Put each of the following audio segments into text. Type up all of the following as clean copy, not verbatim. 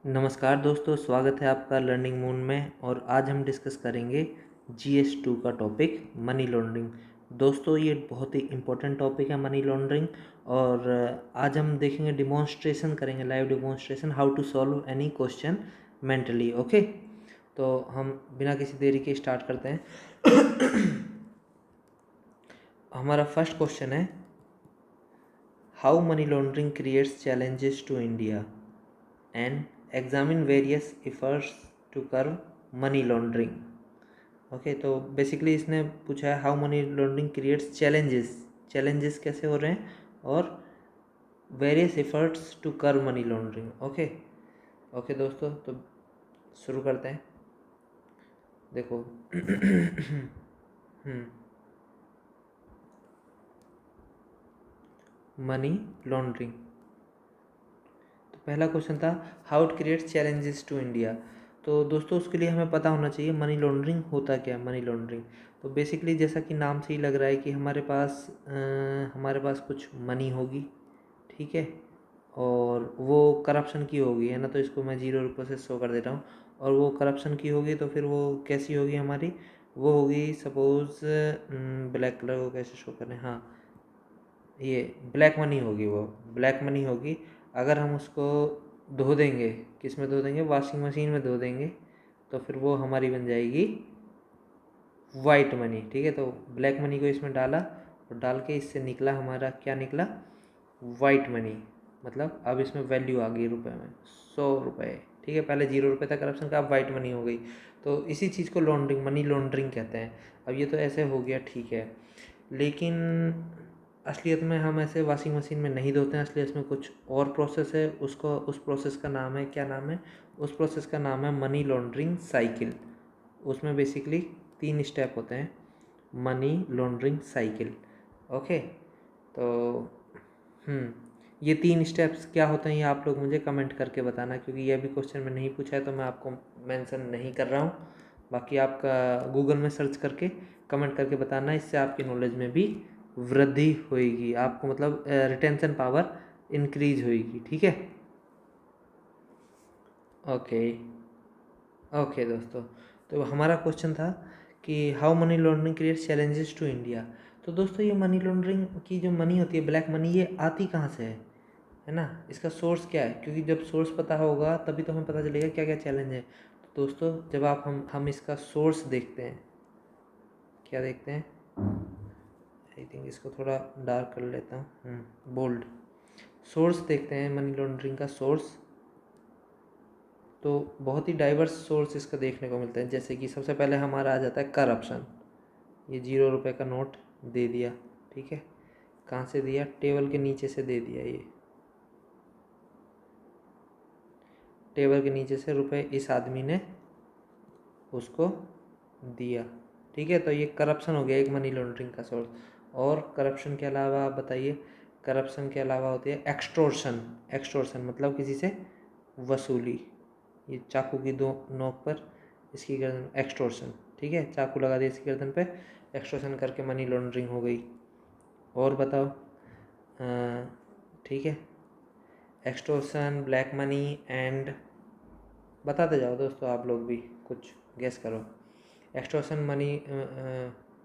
नमस्कार दोस्तों, स्वागत है आपका लर्निंग मून में। और आज हम डिस्कस करेंगे GS2 का टॉपिक मनी लॉन्ड्रिंग। दोस्तों, ये बहुत ही इम्पोर्टेंट टॉपिक है मनी लॉन्ड्रिंग। और आज हम देखेंगे, डिमॉन्स्ट्रेशन करेंगे, live demonstration, how to solve any question mentally. Okay, तो हम बिना किसी देरी के स्टार्ट करते हैं। हमारा फर्स्ट क्वेश्चन है, how money laundering creates challenges to India and examine various efforts to curb money laundering। Okay, तो बेसिकली इसने पूछा है how money laundering creates challenges. Challenges कैसे हो रहे हैं और various efforts to curb money laundering. Okay okay दोस्तों, तो शुरू करते हैं। देखो मनी लॉन्ड्रिंग, तो पहला क्वेश्चन था how it creates challenges to India. तो दोस्तों, उसके लिए हमें पता होना चाहिए मनी लॉन्ड्रिंग होता क्या है। मनी लॉन्ड्रिंग तो बेसिकली जैसा कि नाम से ही लग रहा है कि हमारे पास कुछ मनी होगी, ठीक है, और वो करप्शन की होगी, है ना। तो इसको मैं 0 रुपये से शो कर देता हूँ। और वो करप्शन की होगी तो फिर वो कैसी होगी हमारी, वो होगी सपोज़ ब्लैक कलर को कैसे शो करें, हाँ, ये ब्लैक मनी होगी, वो ब्लैक मनी होगी। अगर हम उसको धो देंगे, किस में धो देंगे, वॉशिंग मशीन में धो देंगे, तो फिर वो हमारी बन जाएगी वाइट मनी, ठीक है। तो ब्लैक मनी को इसमें डाला और डाल के इससे निकला हमारा, क्या निकला, वाइट मनी। मतलब अब इसमें वैल्यू आ गई रुपए में, 100 रुपये, ठीक है। पहले 0 रुपये था करप्शन का, अब वाइट मनी हो गई। तो इसी चीज़ को लॉन्ड्रिंग, मनी लॉन्ड्रिंग कहते हैं। अब ये तो ऐसे हो गया, ठीक है, लेकिन असलियत में हम ऐसे वॉशिंग मशीन में नहीं धोते हैं। असलियत में कुछ और प्रोसेस है, उसको, उस प्रोसेस का नाम है, क्या नाम है, उस प्रोसेस का नाम है मनी लॉन्ड्रिंग साइकिल। उसमें बेसिकली 3 स्टेप होते हैं, मनी लॉन्ड्रिंग साइकिल। ओके, तो ये 3 स्टेप्स क्या होते हैं, ये आप लोग मुझे कमेंट करके बताना, क्योंकि ये भी क्वेश्चन में नहीं पूछा है तो मैं आपको मेंशन नहीं कर रहा हूँ। बाकी आपका गूगल में सर्च करके कमेंट करके बताना, इससे आपकी नॉलेज में भी वृद्धि होएगी, आपको मतलब रिटेंशन पावर इंक्रीज होएगी, ठीक है। ओके ओके दोस्तों, तो हमारा क्वेश्चन था कि how money laundering creates challenges to India. तो दोस्तों, ये मनी लॉन्ड्रिंग की जो मनी होती है, ब्लैक मनी, ये आती कहाँ से है ना, इसका सोर्स क्या है, क्योंकि जब सोर्स पता होगा तभी तो हमें पता चलेगा क्या क्या चैलेंज है। तो दोस्तों, जब आप हम इसका सोर्स देखते हैं, क्या देखते हैं, आई थिंक इसको थोड़ा डार्क कर लेता हूँ, बोल्ड। सोर्स देखते हैं मनी लॉन्ड्रिंग का सोर्स, तो बहुत ही डाइवर्स सोर्स इसका देखने को मिलता है। जैसे कि सबसे पहले हमारा आ जाता है करप्शन। ये 0 रुपये का नोट दे दिया, ठीक है, कहाँ से दिया, टेबल के नीचे से दे दिया, ये टेबल के नीचे से रुपए इस आदमी ने उसको दिया, ठीक है। तो ये करप्शन हो गया, एक मनी लॉन्ड्रिंग का सोर्स। और करप्शन के अलावा आप बताइए, करप्शन के अलावा होती है एक्सटोर्शन। एक्सटोर्शन मतलब किसी से वसूली। ये चाकू की 2 नोक पर इसकी गर्दन, एक्सटोर्शन, ठीक है, चाकू लगा दिया इसकी गर्दन पे, एक्सटोर्शन करके मनी लॉन्ड्रिंग हो गई। और बताओ, ठीक है, एक्सटोर्शन, ब्लैक मनी एंड, बताते जाओ दोस्तों, आप लोग भी कुछ गेस करो। Extortion, money,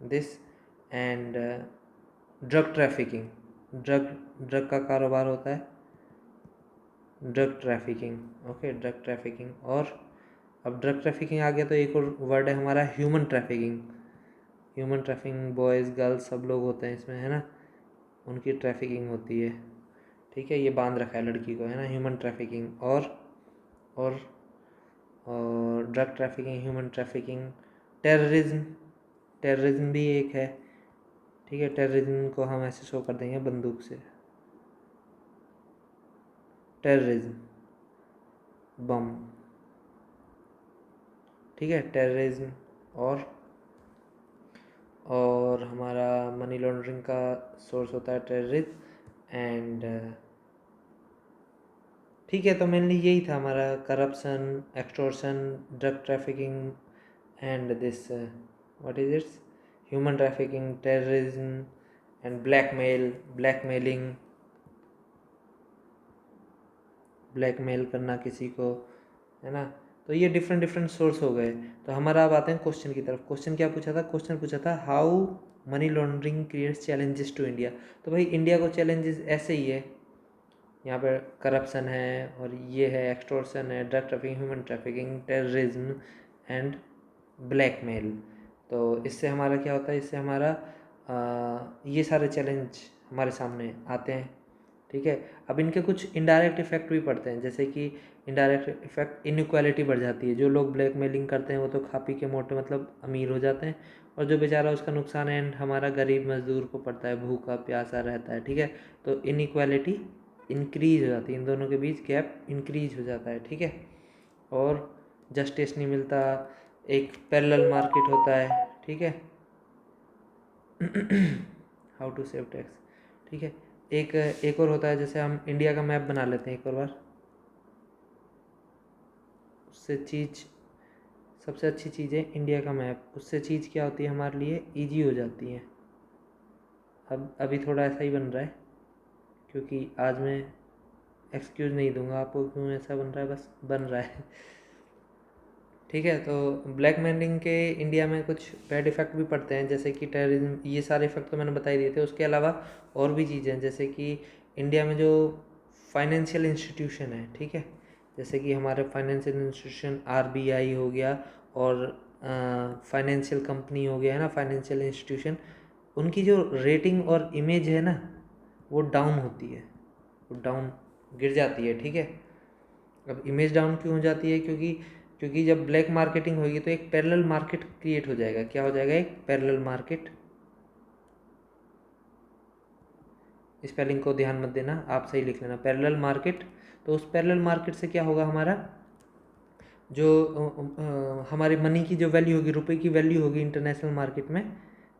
this and drug trafficking. Drug drug का कारोबार होता है, drug trafficking. Okay, drug trafficking. और अब ड्रग ट्रैफिकिंग आ गया तो एक और वर्ड है हमारा, human trafficking. Human trafficking, boys girls सब लोग होते हैं इसमें, है ना, उनकी ट्रैफिकिंग होती है, ठीक है। ये बांध रखा है लड़की को, है ना, ह्यूमन ट्रैफिकिंग। और और drug trafficking, human trafficking, terrorism. Terrorism भी एक है, ठीक है। टेररिज्म को हम ऐसे शो कर देंगे बंदूक से, टेररिज्म, बम, ठीक है, टेररिज्म। और हमारा मनी लॉन्ड्रिंग का सोर्स होता है टेररिज्म एंड, ठीक है। तो मेनली यही था हमारा, corruption, extortion, drug trafficking and this, what is it's, human trafficking, terrorism and blackmail, blackmailing, blackmail करना किसी को, है ना। तो ये डिफरेंट डिफरेंट सोर्स हो गए। तो हमारा अब आते हैं क्वेश्चन की तरफ। क्वेश्चन क्या पूछा था? क्वेश्चन पूछा था how money laundering creates challenges to India. तो भाई इंडिया को चैलेंजेस ऐसे ही है, यहाँ पर करप्शन है और ये है, एक्सटॉर्शन है, drug trafficking, human trafficking, terrorism and blackmail. तो इससे हमारा क्या होता है, इससे हमारा ये सारे चैलेंज हमारे सामने आते हैं। ठीक है। अब इनके कुछ इनडायरेक्ट इफेक्ट भी पड़ते हैं, जैसे कि इनडायरेक्ट इफेक्ट, इनइक्वालिटी बढ़ जाती है। जो लोग ब्लैकमेलिंग करते हैं वो तो खा पी के मोटे मतलब अमीर हो जाते हैं, और जो बेचारा उसका नुकसान है एंड हमारा गरीब मजदूर को पड़ता है, भूखा प्यासा रहता है। ठीक है। तो इनइक्वालिटी इंक्रीज हो जाती है, इन दोनों के बीच गैप इंक्रीज हो जाता है। ठीक है। और जस्टिस नहीं मिलता, एक पैरेलल मार्केट होता है। ठीक है। How to save tax. ठीक है। एक और होता है, जैसे हम इंडिया का मैप बना लेते हैं एक और बार, उससे चीज़, सबसे अच्छी चीज़ है इंडिया का मैप। उससे चीज़ क्या होती है हमारे लिए, ईजी हो जाती है। अब अभी थोड़ा ऐसा ही बन रहा है, क्योंकि आज मैं एक्सक्यूज़ नहीं दूंगा आपको क्यों ऐसा बन रहा है, बस बन रहा है। ठीक है। तो ब्लैक मेलिंग के इंडिया में कुछ बैड इफ़ेक्ट भी पड़ते हैं, जैसे कि टेररिज्म, ये सारे इफ़ेक्ट तो मैंने बता ही दिए थे। उसके अलावा और भी चीज़ें हैं, जैसे कि इंडिया में जो फाइनेंशियल इंस्टीट्यूशन है, ठीक है, जैसे कि हमारे फाइनेंशियल इंस्टीट्यूशन आरबीआई हो गया, और फाइनेंशियल कंपनी हो गया, है ना, फाइनेंशियल इंस्टीट्यूशन, उनकी जो रेटिंग और इमेज है ना, वो डाउन होती है, वो डाउन गिर जाती है। ठीक है। अब इमेज डाउन क्यों हो जाती है? क्योंकि जब ब्लैक मार्केटिंग होगी तो एक पैरेलल मार्केट क्रिएट हो जाएगा। क्या हो जाएगा? एक पैरेलल मार्केट। स्पेलिंग को ध्यान मत देना, आप सही लिख लेना, पैरेलल मार्केट। तो उस पैरेलल मार्केट से क्या होगा, हमारा जो हमारी मनी की जो वैल्यू होगी, रुपए की वैल्यू होगी इंटरनेशनल मार्केट में,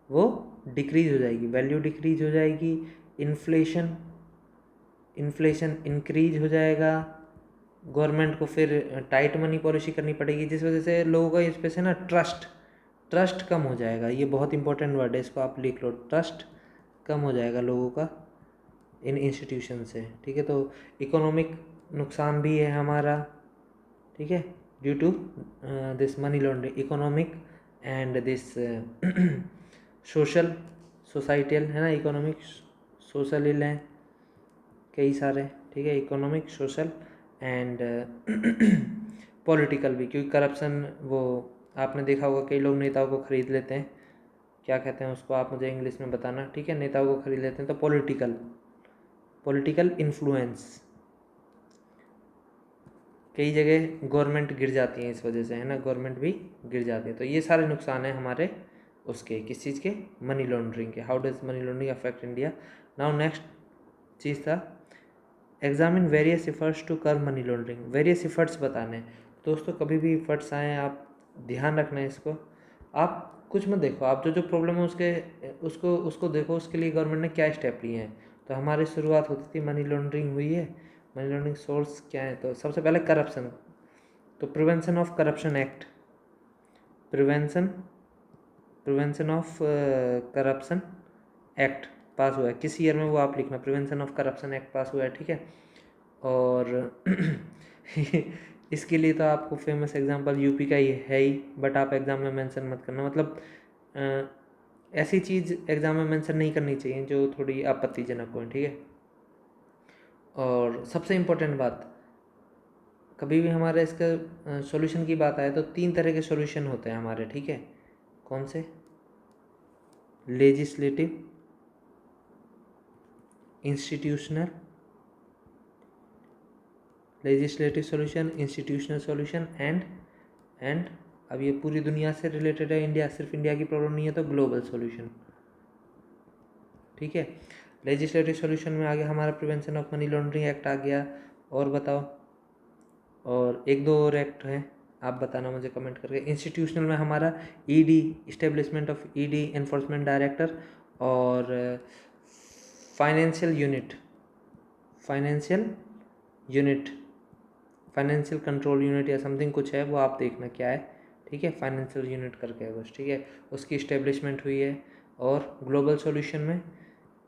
वो डिक्रीज हो जाएगी, वैल्यू डिक्रीज हो जाएगी। इन्फ्लेशन इन्फ्लेशन इंक्रीज हो जाएगा। गवर्नमेंट को फिर टाइट मनी पॉलिसी करनी पड़ेगी, जिस वजह से लोगों का इस पे से ना ट्रस्ट ट्रस्ट कम हो जाएगा। ये बहुत इंपॉर्टेंट वर्ड है, इसको आप लिख लो, ट्रस्ट कम हो जाएगा लोगों का इन इंस्टीट्यूशन से। ठीक है। तो इकोनॉमिक नुकसान भी है हमारा। ठीक है। Due to this money laundering, economic and this social, societal, है ना, इकोनॉमिक सोशल इल हैं कई सारे। ठीक है। इकोनॉमिक, सोशल एंड पॉलिटिकल भी, क्योंकि करप्शन, वो आपने देखा होगा कई लोग नेताओं को खरीद लेते हैं, क्या कहते हैं उसको, आप मुझे इंग्लिश में बताना। ठीक है। नेताओं को खरीद लेते हैं, तो पॉलिटिकल पॉलिटिकल इन्फ्लुएंस, कई जगह गवर्नमेंट गिर जाती है इस वजह से, है ना, गवर्नमेंट भी गिर जाती है। तो ये सारे नुकसान हैं हमारे उसके, किस चीज़ के, मनी लॉन्ड्रिंग के। How does money laundering affect India. Now next चीज़ था, examine various efforts to curb money laundering. Various efforts बताने दोस्तों, कभी भी इफ़र्ट्स आए आप ध्यान रखना है इसको। आप कुछ मत देखो, आप जो जो प्रॉब्लम है उसके उसको उसको देखो, उसके लिए गवर्नमेंट ने क्या स्टेप लिए हैं। तो हमारी शुरुआत होती थी, मनी लॉन्ड्रिंग हुई है, मनी लॉन्ड्रिंग सोर्स क्या है, तो सबसे पहले करप्शन। तो prevention of corruption act, prevention prevention of corruption act पास हुआ है, किस ईयर में वो आप लिखना, प्रिवेंशन ऑफ करप्शन एक्ट पास हुआ है। ठीक है। और इसके लिए तो आपको फेमस एग्जांपल यूपी का ही है ही, बट आप एग्ज़ाम में मेंशन मत करना, मतलब ऐसी चीज़ एग्ज़ाम में मेंशन नहीं करनी चाहिए जो थोड़ी आपत्तिजनक हो। ठीक है। और सबसे इम्पोर्टेंट बात, कभी भी हमारे इसका सॉल्यूशन की बात आए तो 3 तरह के सॉल्यूशन होते हैं हमारे। ठीक है। कौन से? Legislative, institutional, legislative solution, institutional solution and अब ये पूरी दुनिया से रिलेटेड है, इंडिया, सिर्फ इंडिया की प्रॉब्लम नहीं है, तो ग्लोबल सॉल्यूशन। ठीक है। लेजिस्लेटिव सॉल्यूशन में आ गया हमारा prevention of money laundering act आ गया, और बताओ, और एक दो और एक्ट हैं, आप बताना मुझे कमेंट करके। इंस्टीट्यूशनल में हमारा ED, establishment of ED, enforcement director, और financial unit, financial unit, financial control unit या समथिंग कुछ है, वो आप देखना क्या है। ठीक है। फाइनेंशियल यूनिट करके है बस। ठीक है। उसकी इस्टेब्लिशमेंट हुई है। और ग्लोबल सॉल्यूशन में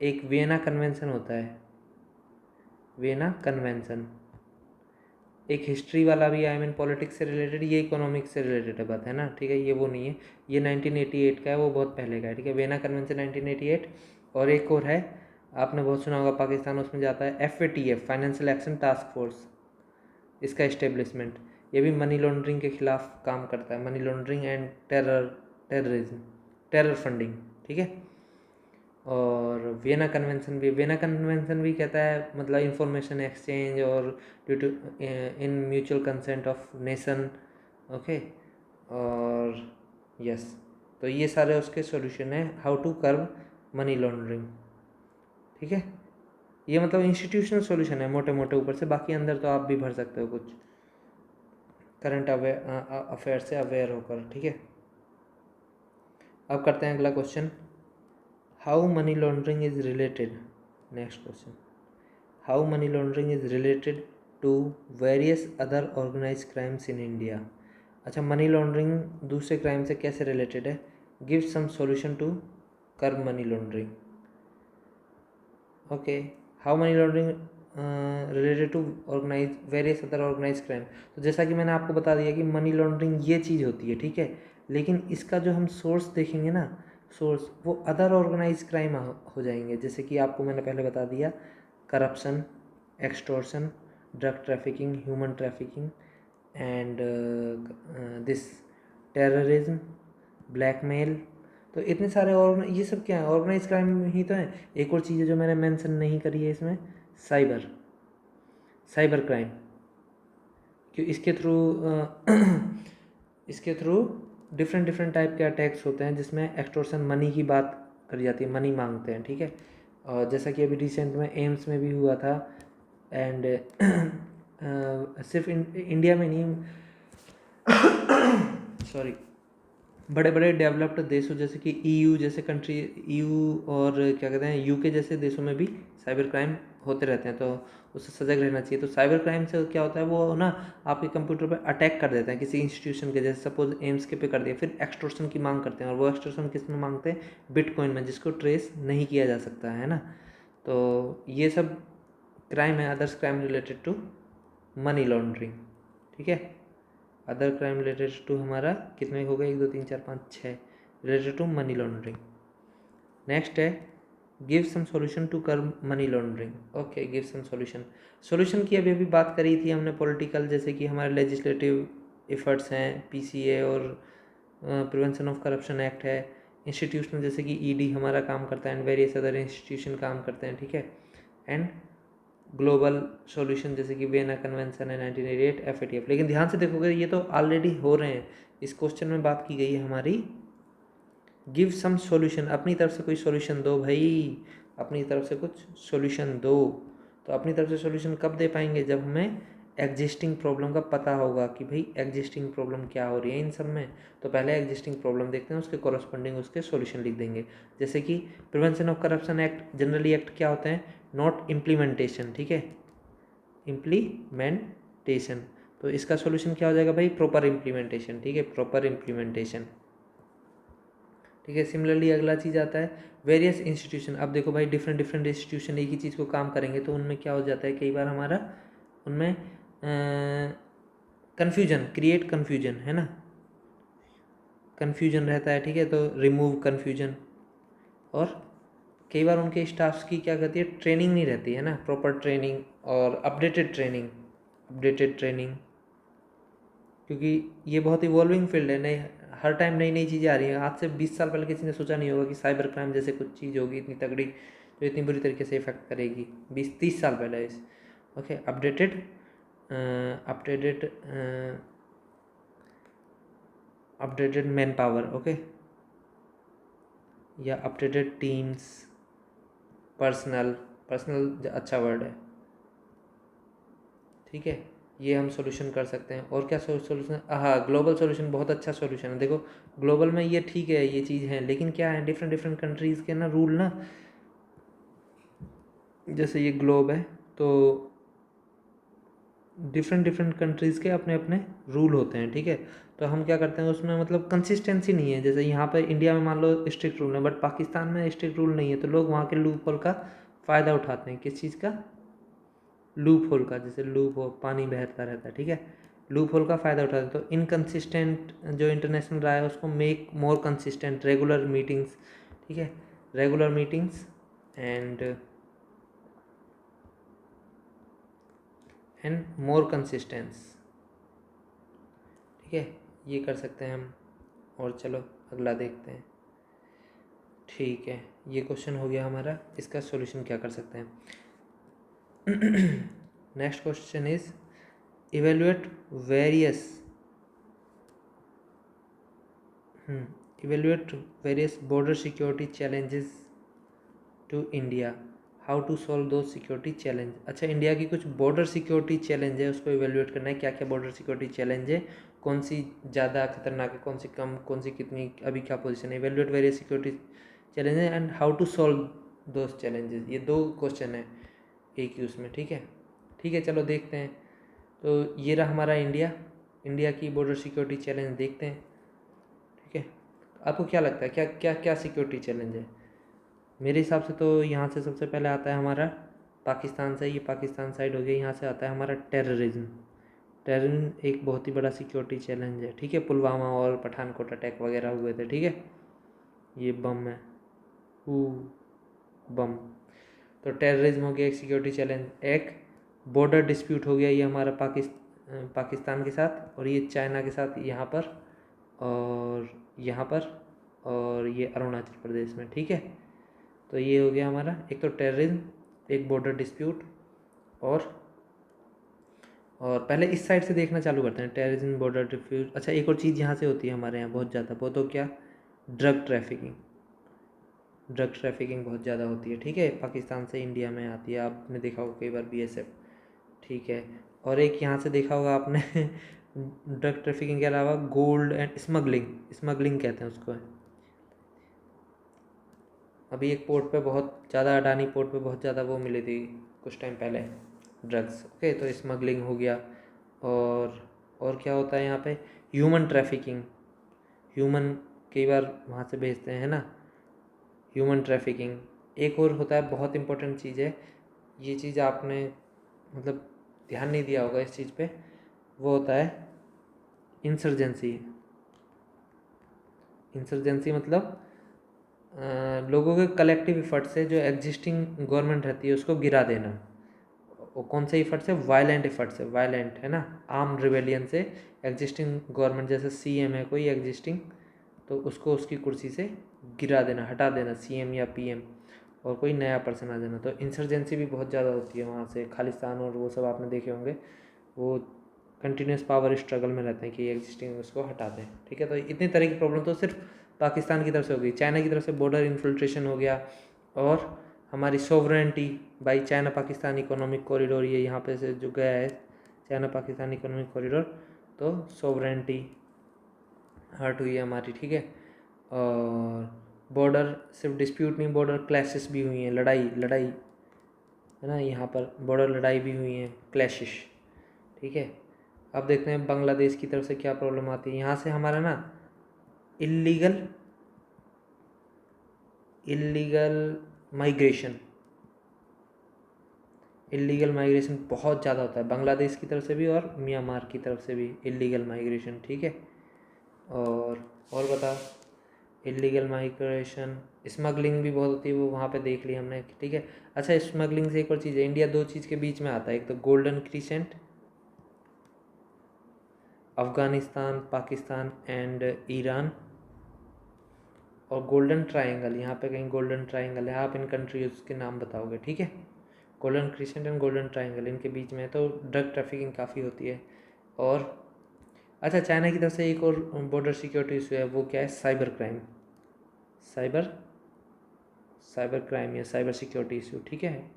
एक वियना कन्वेंशन होता है, वियना कन्वेंशन, एक हिस्ट्री वाला भी आई मीन पॉलिटिक्स से रिलेटेड, ये इकोनॉमिक्स से रिलेटेड है बात है ना, ठीक है, ये वो नहीं है, ये 1988 का है, वो बहुत पहले का है, ठीक है, वियना कन्वेंशन 1988। और एक और है, आपने बहुत सुना होगा, पाकिस्तान उसमें जाता है, FATF financial action task force, इसका इस्टेब्लिशमेंट, ये भी मनी लॉन्ड्रिंग के खिलाफ काम करता है, money laundering and terrorism, terror funding, ठीक है। और वियना कन्वेंशन भी कहता है मतलब इंफॉर्मेशन एक्सचेंज और due to in mutual consent of nation, okay. और यस, तो ये सारे उसके सॉल्यूशन है how to curb money laundering, ठीक है। ये मतलब इंस्टीट्यूशनल सॉल्यूशन है मोटे मोटे ऊपर से, बाकी अंदर तो आप भी भर सकते हो कुछ करंट अफेयर से अवेयर होकर, ठीक है। अब करते हैं अगला question, how money laundering is related, next question, how money laundering is related to various other organise crimes in India. अच्छा, मनी लॉन्ड्रिंग दूसरे क्राइम से कैसे रिलेटेड है, give some solution to curb money laundering, okay. How money laundering related to organise various other organise crime, तो जैसा कि मैंने आपको बता दिया कि मनी लॉन्ड्रिंग ये चीज़ होती है, ठीक है, लेकिन इसका जो हम सोर्स देखेंगे ना, सोर्स वो अदर ऑर्गेनाइज क्राइम हो जाएंगे, जैसे कि आपको मैंने पहले बता दिया, corruption, extortion, drug trafficking, human trafficking and this terrorism, blackmail, तो इतने सारे और ये सब क्या है, ऑर्गेनाइज क्राइम ही तो है। एक और चीज़ है जो मैंने मेंशन नहीं करी है इसमें, साइबर क्राइम, क्यों इसके थ्रू डिफरेंट डिफरेंट टाइप के अटैक्स होते हैं जिसमें एक्सटॉर्शन मनी की बात करी जाती है, मनी मांगते हैं, ठीक है। और जैसा कि अभी रिसेंट में एम्स में भी हुआ था, एंड सिर्फ इंडिया में नहीं, सॉरी, बड़े बड़े डेवलप्ड देशों जैसे कि EU जैसे कंट्री, EU और क्या कहते हैं UK जैसे देशों में भी साइबर क्राइम होते रहते हैं, तो उससे सजग रहना चाहिए। तो साइबर क्राइम से क्या होता है, वो ना आपके कंप्यूटर पर अटैक कर देते हैं किसी इंस्टीट्यूशन के, जैसे सपोज एम्स के पे कर दिया, फिर एक्सटॉर्शन की मांग करते हैं, और वो एक्सटॉर्शन किस में मांगते हैं, बिटकॉइन में, जिसको ट्रेस नहीं किया जा सकता है ना। तो ये सब क्राइम है, others crime related to money laundering, ठीक है। अदर क्राइम रिलेटेड टू हमारा कितने हो गए, 1 2 3 4 5 6 related to money laundering. Next है give some solution to curb money laundering, okay, give some solution की अभी अभी बात करी थी हमने, पॉलिटिकल, जैसे कि हमारे लेजिस्लेटिव एफर्ट्स हैं, PCA और प्रिवेंशन ऑफ करप्शन एक्ट है, इंस्टीट्यूशनल जैसे कि ED हमारा काम करता है, एंड वेरियस अदर इंस्टीट्यूशन काम करते हैं, ठीक है। एंड ग्लोबल सॉल्यूशन जैसे कि वियना कन्वेंशन है 1988, FATF। लेकिन ध्यान से देखोगे ये तो ऑलरेडी हो रहे हैं, इस क्वेश्चन में बात की गई है हमारी गिव सम सॉल्यूशन, अपनी तरफ से कोई सॉल्यूशन दो भाई, अपनी तरफ से कुछ सॉल्यूशन दो। तो अपनी तरफ से सॉल्यूशन कब दे पाएंगे, जब हमें एग्जिस्टिंग प्रॉब्लम का पता होगा कि भाई एग्जिस्टिंग प्रॉब्लम क्या हो रही है इन सब में। तो पहले एग्जिस्टिंग प्रॉब्लम देखते हैं, उसके कॉरस्पॉन्डिंग उसके सॉल्यूशन लिख देंगे। जैसे कि prevention of corruption act, generally act क्या होते हैं, नॉट इम्प्लीमेंटेशन, ठीक है, इम्प्लीमेंटेशन, तो इसका सॉल्यूशन क्या हो जाएगा भाई, प्रॉपर इम्प्लीमेंटेशन, ठीक है, प्रॉपर इम्प्लीमेंटेशन, ठीक है। सिमिलरली अगला चीज़ आता है वेरियस इंस्टीट्यूशन। अब देखो भाई, डिफरेंट डिफरेंट इंस्टीट्यूशन एक ही चीज़ को काम करेंगे तो उनमें क्या हो जाता है, कई बार हमारा उनमें कन्फ्यूजन, क्रिएट कन्फ्यूजन, है ना, कन्फ्यूजन रहता है, ठीक है, तो रिमूव कन्फ्यूजन। और कई बार उनके स्टाफ्स की क्या कहती है, ट्रेनिंग नहीं रहती है ना, प्रॉपर ट्रेनिंग और अपडेटेड ट्रेनिंग, क्योंकि ये बहुत इवॉल्विंग फील्ड है, नई हर टाइम नई नई चीज़ें आ रही हैं। आज से 20 साल पहले किसी ने सोचा नहीं होगा कि साइबर क्राइम जैसे कुछ चीज़ होगी इतनी तगड़ी, जो इतनी बुरी तरीके से इफेक्ट करेगी, 20-30 साल पहले इस, okay. Updated man power, okay, या अपडेटेड टीम्स, पर्सनल अच्छा वर्ड है, ठीक है। ये हम सॉल्यूशन कर सकते हैं। और क्या सॉल्यूशन, हाँ, ग्लोबल सॉल्यूशन बहुत अच्छा सॉल्यूशन है। देखो ग्लोबल में ये ठीक है, ये चीज़ है, लेकिन क्या है, डिफरेंट डिफरेंट कंट्रीज़ के ना रूल ना, जैसे ये ग्लोब है तो डिफरेंट डिफरेंट कंट्रीज़ के अपने अपने रूल होते हैं, ठीक है। तो हम क्या करते हैं उसमें, मतलब कंसिस्टेंसी नहीं है। जैसे यहाँ पर इंडिया में मान लो स्ट्रिक्ट रूल है, बट पाकिस्तान में स्ट्रिक्ट रूल नहीं है, तो लोग वहाँ के लूप होल का फ़ायदा उठाते हैं, किस चीज़ का, लूप होल का, जैसे लूप हो पानी बहता रहता है, ठीक है, लूप होल का फ़ायदा उठाते हैं। तो इनकन्सिस्टेंट जो इंटरनेशनल रहा है उसको make more consistent, regular meetings, ठीक है, regular meetings and more consistence, ठीक है, ये कर सकते हैं हम। और चलो अगला देखते हैं। ठीक है, ये क्वेश्चन हो गया हमारा, इसका सॉल्यूशन क्या कर सकते हैं। Next question is evaluate various evaluate various border security challenges to India, how to solve दो सिक्योरिटी चैलेंज। अच्छा, इंडिया की कुछ बॉर्डर सिक्योरिटी चैलेंज है, उसको इवेल्युएट करना है, क्या क्या बॉर्डर सिक्योरिटी चैलेंज है, कौन सी ज़्यादा खतरनाक है, कौन सी कम, कौन सी कितनी, अभी क्या पोजीशन है। Evaluate various security challenge and how to solve those challenges, ये 2 क्वेश्चन है एक ही उसमें, ठीक है। ठीक है, चलो देखते हैं। तो ये रहा हमारा इंडिया की बॉर्डर सिक्योरिटी चैलेंज, देखते हैं, ठीक है। आपको क्या लगता है, क्या क्या क्या सिक्योरिटी चैलेंज है। मेरे हिसाब से तो यहाँ से सबसे पहले आता है हमारा पाकिस्तान से, ये पाकिस्तान साइड हो गया, यहाँ से आता है हमारा टेररिज्म। टेररिज्म एक बहुत ही बड़ा सिक्योरिटी चैलेंज है, ठीक है। पुलवामा और पठानकोट अटैक वगैरह हुए थे, ठीक है, ये बम है, बम। तो टेररिज्म हो गया एक सिक्योरिटी चैलेंज। एक बॉर्डर डिस्प्यूट हो गया, ये हमारा पाकिस्तान के साथ, और ये चाइना के साथ यहाँ पर, और यहाँ पर, और ये अरुणाचल प्रदेश में, ठीक है। तो ये हो गया हमारा, एक तो टेररिज्म, एक बॉर्डर डिस्प्यूट, और पहले इस साइड से देखना चालू करते हैं, टेररिज्म, बॉर्डर डिस्प्यूट। अच्छा, एक और चीज़ यहाँ से होती है हमारे यहाँ बहुत ज़्यादा, वो तो क्या, ड्रग ट्रैफिकिंग। ड्रग ट्रैफिकिंग बहुत ज़्यादा होती है, ठीक है, पाकिस्तान से इंडिया में आती है, आपने देखा होगा कई बार BSF, ठीक है। और एक यहाँ से देखा होगा आपने ड्रग ट्रैफिकिंग के अलावा गोल्ड एंड स्मगलिंग, स्मगलिंग कहते हैं उसको। अभी एक पोर्ट पे बहुत ज़्यादा, अडानी पोर्ट पे बहुत ज़्यादा वो मिली थी कुछ टाइम पहले, ड्रग्स, ओके, तो स्मगलिंग हो गया। और क्या होता है यहाँ पे, ह्यूमन ट्रैफिकिंग, ह्यूमन कई बार वहाँ से भेजते हैं ना, ह्यूमन ट्रैफिकिंग। एक और होता है, बहुत इंपॉर्टेंट चीज़ है, ये चीज़ आपने मतलब ध्यान नहीं दिया होगा इस चीज़ पे, वो होता है इंसर्जेंसी। इंसर्जेंसी मतलब लोगों के कलेक्टिव इफर्ट से जो एग्जिस्टिंग गवर्नमेंट रहती है उसको गिरा देना। वो कौन से इफर्ट से, वायलेंट इफर्ट से, वायलेंट है ना, आर्म रिवेलियन से एग्जिस्टिंग गवर्नमेंट, जैसे CM है कोई एग्जिस्टिंग, तो उसको उसकी कुर्सी से गिरा देना, हटा देना, CM या PM, और कोई नया पर्सन आ जाना। तो इंसर्जेंसी भी बहुत ज़्यादा होती है वहाँ से, खालिस्तान और वो सब आपने देखे होंगे, वो कंटिन्यूस पावर स्ट्रगल में रहते हैं कि एग्जिस्टिंग उसको हटा दें, ठीक है। तो इतनी तरह की प्रॉब्लम तो सिर्फ पाकिस्तान की तरफ से हो गई, चाइना की तरफ से बॉर्डर इन्फिल्ट्रेशन हो गया, और हमारी sovereignty by China Pakistan economic corridor, ये यहाँ पे से जो गया है चाइना पाकिस्तान इकोनॉमिक कॉरिडोर, तो सोवरेंटी हर्ट हुई है हमारी, ठीक है। और बॉर्डर सिर्फ डिस्प्यूट नहीं, बॉर्डर क्लैशेस भी हुई हैं, लड़ाई लड़ाई है ना, यहाँ पर बॉर्डर लड़ाई भी हुई हैं, क्लैशेस, ठीक है। अब देखते हैं बांग्लादेश की तरफ से क्या प्रॉब्लम आती है। यहाँ से हमारा ना इलीगल माइग्रेशन, इलीगल माइग्रेशन बहुत ज़्यादा होता है, बांग्लादेश की तरफ से भी और म्यांमार की तरफ से भी इलीगल माइग्रेशन, ठीक है। और बता, इलीगल माइग्रेशन, स्मगलिंग भी बहुत होती है, वो वहाँ पे देख ली हमने, ठीक है। अच्छा, स्मगलिंग से एक और चीज़ है, इंडिया 2 चीज़ के बीच में आता है, एक तो golden crescent, Afghanistan, Pakistan and Iran, और गोल्डन ट्रायंगल, यहाँ पे कहीं गोल्डन ट्रायंगल है, आप इन कंट्रीज के नाम बताओगे, ठीक है। Golden crescent and golden triangle, इनके बीच में तो ड्रग ट्रैफिकिंग काफ़ी होती है। और अच्छा, चाइना की तरफ से एक और बॉर्डर सिक्योरिटी इशू है, वो क्या है, cyber crime, cyber cyber crime या साइबर सिक्योरिटी इशू, ठीक है।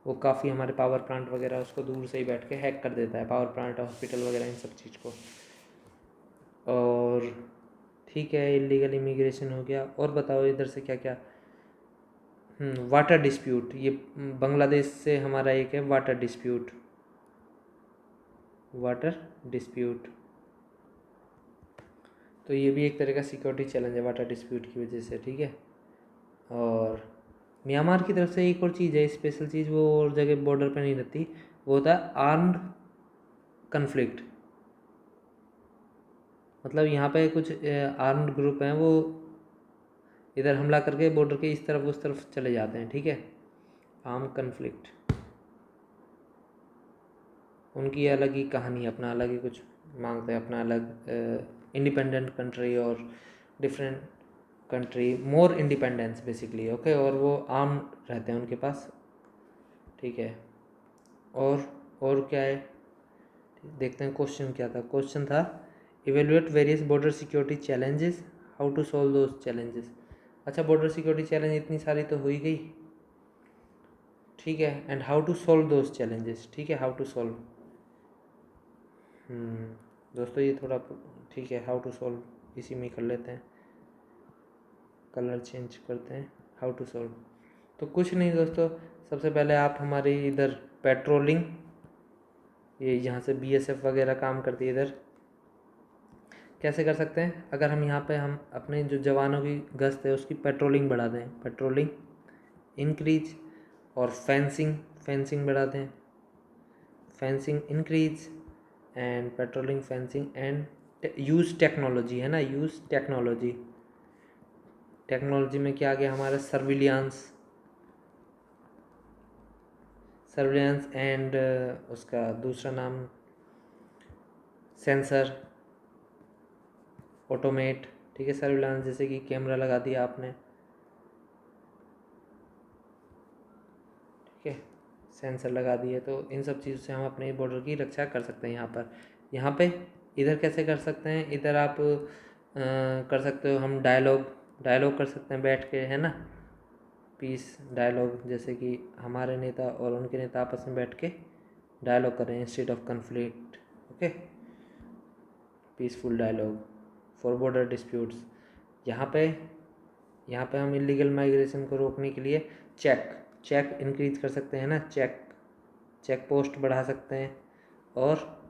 वो काफ़ी हमारे पावर प्लांट वगैरह उसको दूर से ही बैठ के हैक कर देता है, पावर प्लांट, हॉस्पिटल वगैरह, इन सब चीज़ को। और ठीक है, इलीगल इमिग्रेशन हो गया, और बताओ इधर से क्या क्या। वाटर डिस्प्यूट, ये बांग्लादेश से हमारा एक है वाटर डिस्प्यूट, वाटर डिस्प्यूट, तो ये भी एक तरह का सिक्योरिटी चैलेंज है वाटर डिस्प्यूट की वजह से, ठीक है। और म्यांमार की तरफ से एक और चीज़ है, स्पेशल चीज़, वो और जगह बॉर्डर पे नहीं रहती, वो होता है आर्म्ड कन्फ्लिक्ट। मतलब यहाँ पे कुछ आर्म्ड ग्रुप हैं, वो इधर हमला करके बॉर्डर के इस तरफ उस तरफ चले जाते हैं, ठीक है। आर्म कन्फ्लिक्ट, उनकी अलग ही कहानी, अपना अलग ही कुछ मांगते हैं, अपना अलग इंडिपेंडेंट कंट्री और डिफरेंट कंट्री, मोर इंडिपेंडेंस बेसिकली, ओके। और वो आर्म रहते हैं उनके पास, ठीक है। और क्या है, देखते हैं क्वेश्चन क्या था। क्वेश्चन था evaluate various border security challenges, how to solve those challenges. अच्छा, बॉर्डर सिक्योरिटी चैलेंज इतनी सारी तो हो ही गई, ठीक है। And how to solve those challenges, ठीक है, हाउ टू सॉल्व। दोस्तों ये थोड़ा ठीक है, हाउ टू सॉल्व इसी में कर लेते हैं, कलर चेंज करते हैं, हाउ टू सॉल्व। तो कुछ नहीं दोस्तों, सबसे पहले आप हमारी इधर पेट्रोलिंग, ये यहाँ से बीएसएफ वगैरह काम करती है इधर, कैसे कर सकते हैं, अगर हम यहाँ पे हम अपने जो जवानों की गश्त है उसकी पेट्रोलिंग बढ़ा दें, पेट्रोलिंग इंक्रीज, और फेंसिंग बढ़ा दें, fencing increase and patrolling, fencing and use technology, है ना, यूज़ टेक्नोलॉजी। टेक्नोलॉजी में क्या आ गया हमारा, सर्विलियंस एंड उसका दूसरा नाम सेंसर, ऑटोमेट, ठीक है। सर्विलांस जैसे कि कैमरा लगा दिया आपने, ठीक है, सेंसर लगा दिए, तो इन सब चीज़ों से हम अपने बॉर्डर की रक्षा कर सकते हैं। यहाँ पे इधर कैसे कर सकते हैं, इधर आप कर सकते हो, हम डायलॉग कर सकते हैं बैठ के, है ना, पीस डायलॉग, जैसे कि हमारे नेता और उनके नेता आपस में बैठ के डायलॉग करें instead of conflict, okay, peaceful dialogue for border disputes. यहाँ पे हम इलीगल माइग्रेशन को रोकने के लिए चेक इंक्रीज कर सकते हैं ना, चेक पोस्ट बढ़ा सकते हैं, और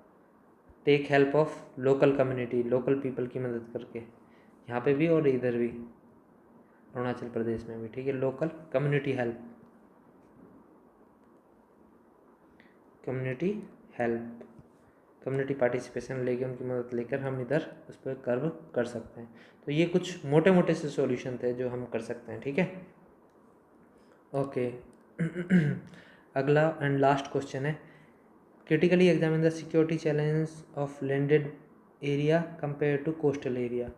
take help of local community, local people की मदद करके, यहाँ पे भी और इधर भी अरुणाचल प्रदेश में भी, ठीक है। Local community help, community participation लेके उनकी मदद लेकर हम इधर उस पर कर्व कर सकते हैं। तो ये कुछ मोटे मोटे से सॉल्यूशन थे जो हम कर सकते हैं, ठीक है, ओके। अगला एंड लास्ट क्वेश्चन है, critically examine the security challenge of landed area compare to coastal area.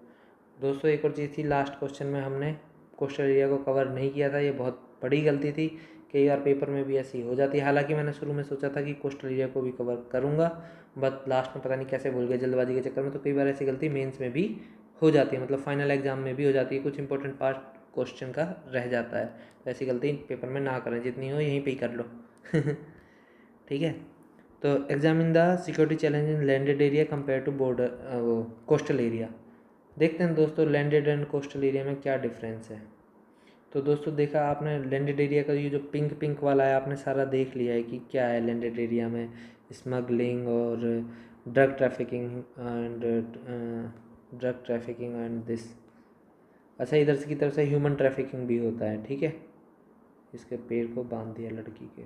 दोस्तों एक और चीज़ थी, लास्ट क्वेश्चन में हमने कोस्टल एरिया को कवर नहीं किया था, ये बहुत बड़ी गलती थी, कई बार पेपर में भी ऐसी हो जाती है। हालांकि मैंने शुरू में सोचा था कि कोस्टल एरिया को भी कवर करूँगा, बट लास्ट में पता नहीं कैसे भूल गया जल्दबाजी के चक्कर में। तो कई बार ऐसी गलती मेंस में भी हो जाती है, मतलब फाइनल एग्जाम में भी हो जाती है, कुछ इंपॉर्टेंट पार्ट क्वेश्चन का रह जाता है। तो ऐसी गलती पेपर में ना करें, जितनी हो यहीं पर ही कर लो। ठीक है, तो examine the security challenge in landed area compare to border coastal area. देखते हैं दोस्तों लैंडेड एंड कोस्टल एरिया में क्या डिफरेंस है। तो दोस्तों देखा आपने लैंडेड एरिया का ये जो पिंक वाला है, आपने सारा देख लिया है कि क्या है लैंडेड एरिया में, स्मगलिंग और ड्रग ट्रैफिकिंग एंड दिस। अच्छा, इधर से की तरफ से ह्यूमन ट्रैफिकिंग भी होता है, ठीक है। इसके पैर को बांध दिया लड़की के।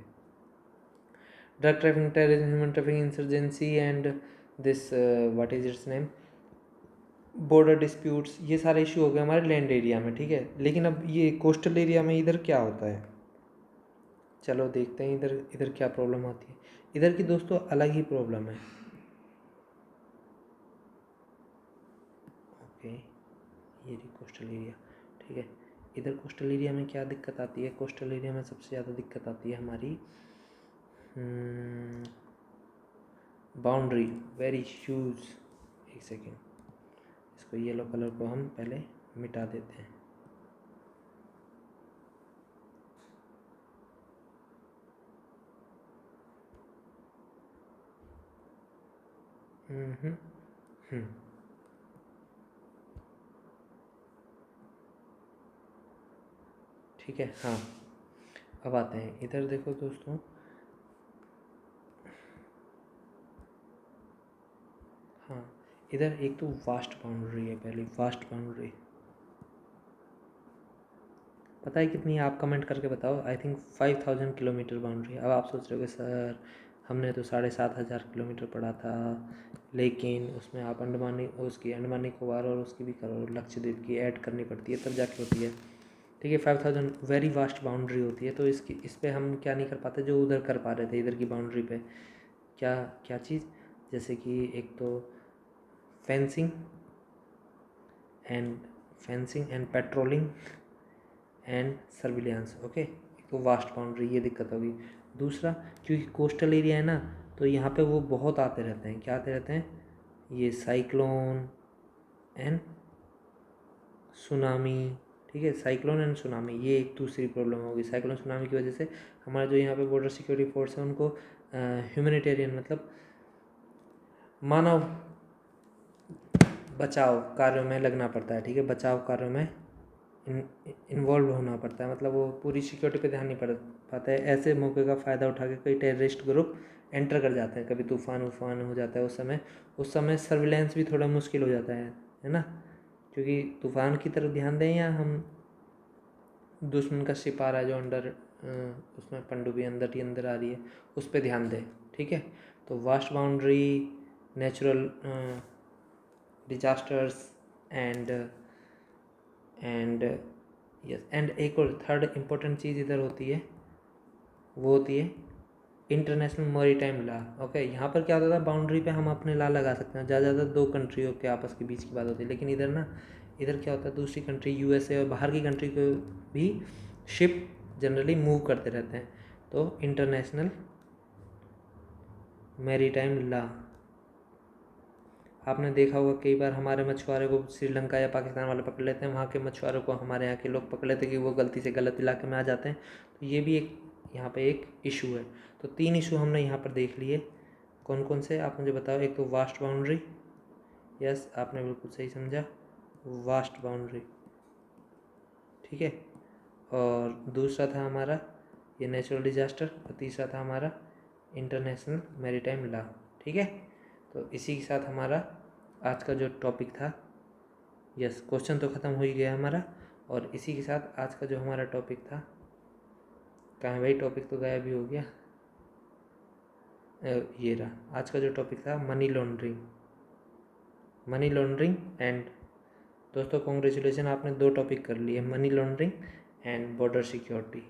Drug trafficking, terrorism, human trafficking, insurgency and this what is it's name, border disputes, ये सारे इशू हो गए हमारे लैंड एरिया में, ठीक है। लेकिन अब ये कोस्टल एरिया में इधर क्या होता है, चलो देखते हैं इधर इधर क्या प्रॉब्लम आती है। इधर की दोस्तों अलग ही प्रॉब्लम है, ओके। ये रही कोस्टल एरिया, ठीक है। इधर कोस्टल एरिया में क्या दिक्कत आती है, कोस्टल एरिया में सबसे ज़्यादा दिक्कत आती है हमारी बाउंड्री, वेरी ह्यूज। एक सेकेंड, इसको येलो कलर को हम पहले मिटा देते हैं। ठीक है, हाँ। अब आते हैं इधर, देखो दोस्तों, हाँ, इधर एक तो वास्ट बाउंड्री है, पहले वास्ट बाउंड्री, पता है कितनी है, आप कमेंट करके बताओ। आई थिंक 5000 किलोमीटर बाउंड्री है। अब आप सोच रहे हो सर हमने तो 7,500 किलोमीटर पढ़ा था, लेकिन उसमें आप अंडमान निकोबार और उसकी भी करो, लक्षद्वीप की ऐड करनी पड़ती है तब जाके होती है। ठीक है, 5,000 वेरी वास्ट बाउंड्री होती है, तो इस पे हम क्या नहीं कर पाते जो उधर कर पा रहे थे इधर की बाउंड्री पे। क्या क्या चीज़, जैसे कि एक तो fencing and patrolling and surveillance. Okay, एक तो वास्ट बाउंड्री, ये दिक्कत होगी। दूसरा, क्योंकि कोस्टल एरिया है ना, तो यहाँ पे वो बहुत आते रहते हैं। क्या आते रहते हैं? ये साइक्लोन एंड सुनामी। ठीक है, साइक्लोन एंड सुनामी, ये एक दूसरी प्रॉब्लम होगी। साइक्लोन सुनामी की वजह से हमारा जो यहाँ पे बॉर्डर सिक्योरिटी फोर्स है उनको ह्यूमैनिटेरियन मतलब मानव बचाव कार्यों में लगना पड़ता है। ठीक है, बचाव कार्यों में इन्वॉल्व होना पड़ता है, मतलब वो पूरी सिक्योरिटी पे ध्यान नहीं पड़ पाता है। ऐसे मौके का फ़ायदा उठा के कई टेररिस्ट ग्रुप एंटर कर जाते हैं, कभी तूफान हो जाता है उस समय सर्विलेंस भी थोड़ा मुश्किल हो जाता है ना, क्योंकि तूफान की तरफ ध्यान दें या हम दुश्मन का शिप आ रहा है जो अंडर उसमें पनडुब्बी अंदर ही अंदर आ रही है, उस पर ध्यान दें। ठीक है, तो vast boundary, natural disasters and yes and एक और थर्ड इम्पोर्टेंट चीज़ इधर होती है, वो होती है इंटरनेशनल मैरीटाइम लॉ। ओके, यहाँ पर क्या होता था, बाउंड्री पे हम अपने लॉ लगा सकते हैं, ज़्यादा दो कंट्रियों के आपस के बीच की बात होती है। लेकिन इधर क्या होता है, दूसरी कंट्री यूएसए और बाहर की कंट्री को भी शिप जनरली मूव करते रहते हैं, तो इंटरनेशनल मैरीटाइम लॉ। आपने देखा होगा कई बार हमारे मछुआरों को श्रीलंका या पाकिस्तान वाले पकड़ लेते हैं, वहाँ के मछुआरों को हमारे यहाँ के लोग पकड़ लेते हैं कि वो गलती से गलत इलाके में आ जाते हैं। तो ये भी एक यहाँ पे एक इशू है। तो 3 इशू हमने यहाँ पर देख लिए। कौन कौन से आप मुझे बताओ। एक तो वास्ट बाउंड्री, यस आपने बिल्कुल सही समझा, वास्ट बाउंड्री। ठीक है, और दूसरा था हमारा ये नेचुरल डिजास्टर, और तीसरा था हमारा इंटरनेशनल मैरीटाइम लॉ। ठीक है, तो इसी के साथ हमारा आज का जो टॉपिक था, यस क्वेश्चन तो ख़त्म हो ही गया हमारा, और इसी के साथ आज का जो हमारा टॉपिक था, कहाँ है भाई, टॉपिक तो गायब ही हो गया। ये रहा आज का जो टॉपिक था, मनी लॉन्ड्रिंग एंड दोस्तों कॉन्ग्रेचुलेसन, आपने 2 टॉपिक कर लिए, money laundering and border security.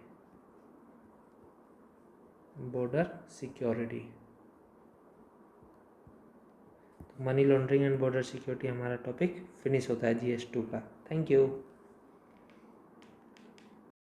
Money laundering and border security हमारा टॉपिक फिनिश होता है GS2 का। Thank you.